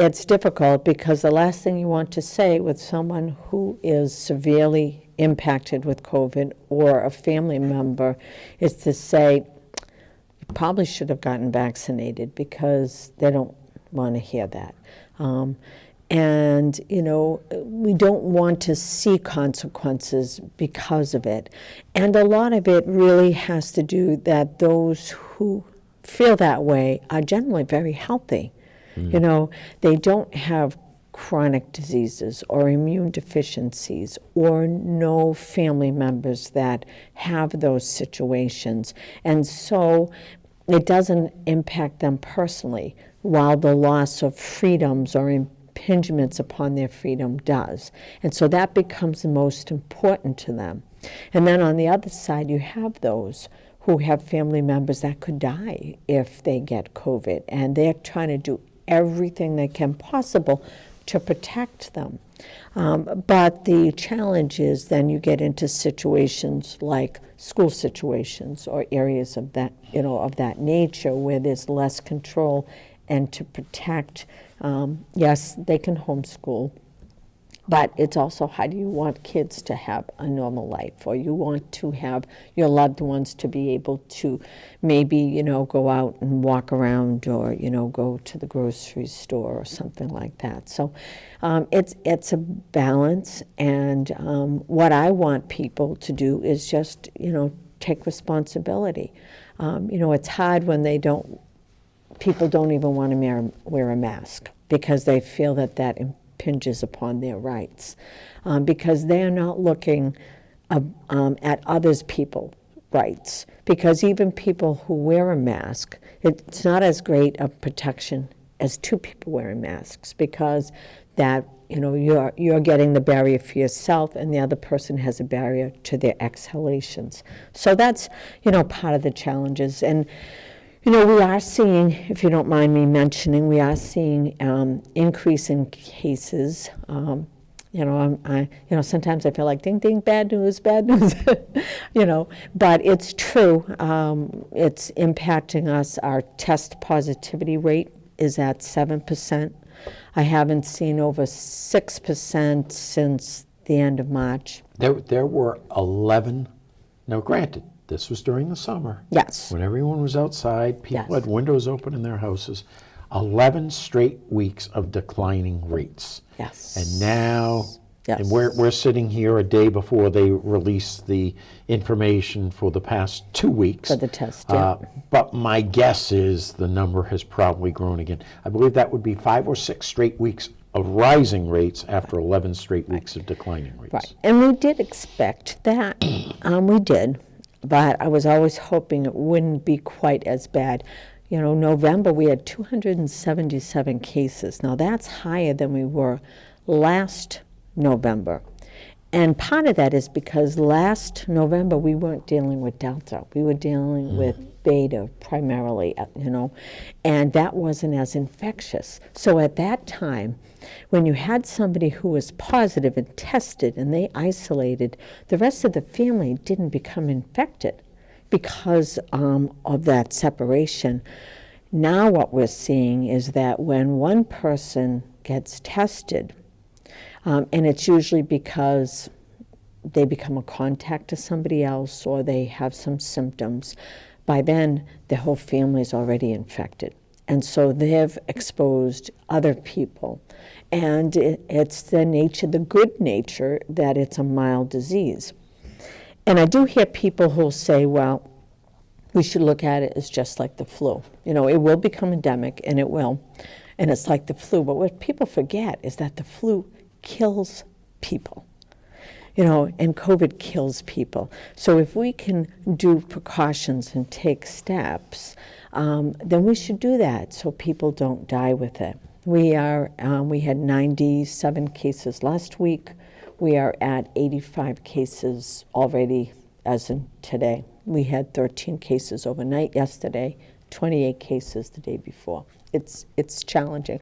it's difficult because the last thing you want to say with someone who is severely impacted with COVID or a family member is to say, you probably should have gotten vaccinated, because they don't want to hear that. And, we don't want to see consequences because of it. And a lot of it really has to do that those who feel that way are generally very healthy. They don't have chronic diseases or immune deficiencies or no family members that have those situations. And so it doesn't impact them personally, while the loss of freedoms or impingements upon their freedom does. And so that becomes the most important to them. And then on the other side, you have those who have family members that could die if they get COVID, and they're trying to do everything they can possible to protect them. But the challenge is then you get into situations like school situations or areas of that, of that nature, where there's less control. And to protect, yes, they can homeschool, but it's also, how do you want kids to have a normal life? Or you want to have your loved ones to be able to maybe, go out and walk around, or, go to the grocery store or something like that. So it's a balance. And what I want people to do is just, take responsibility. It's hard when people don't even want to wear a mask, because they feel that impinges upon their rights, because they're not looking at others people's rights. Because even people who wear a mask, it's not as great a protection as two people wearing masks, because that you're getting the barrier for yourself, and the other person has a barrier to their exhalations. So that's part of the challenges. And we are seeing, if you don't mind me mentioning, we are seeing increase in cases. Sometimes I feel like ding, ding, bad news, but it's true. It's impacting us. Our test positivity rate is at 7%. I haven't seen over 6% since the end of March. There were 11, now granted, this was during the summer. Yes. When everyone was outside, people Yes. had windows open in their houses. 11 straight weeks of declining rates. Yes. And now, Yes. and we're sitting here a day before they release the information for the past 2 weeks. For the test, yeah. But my guess is the number has probably grown again. I believe that would be 5 or 6 straight weeks of rising rates after 11 straight weeks of declining rates. Right. And we did expect that. We did. But I was always hoping it wouldn't be quite as bad. November, we had 277 cases. Now, that's higher than we were last November. And part of that is because last November, we weren't dealing with Delta. We were dealing with Beta primarily, and that wasn't as infectious. So at that time, when you had somebody who was positive and tested and they isolated, the rest of the family didn't become infected because of that separation. Now what we're seeing is that when one person gets tested, and it's usually because they become a contact to somebody else or they have some symptoms, by then the whole family is already infected. And so they've exposed other people. And it's the good nature that it's a mild disease. And I do hear people who'll say, well, we should look at it as just like the flu. It will become endemic, and it will. And it's like the flu. But what people forget is that the flu kills people. And COVID kills people. So if we can do precautions and take steps, then we should do that so people don't die with it. We had 97 cases last week. We are at 85 cases already as in today. We had 13 cases overnight yesterday, 28 cases the day before. It's challenging.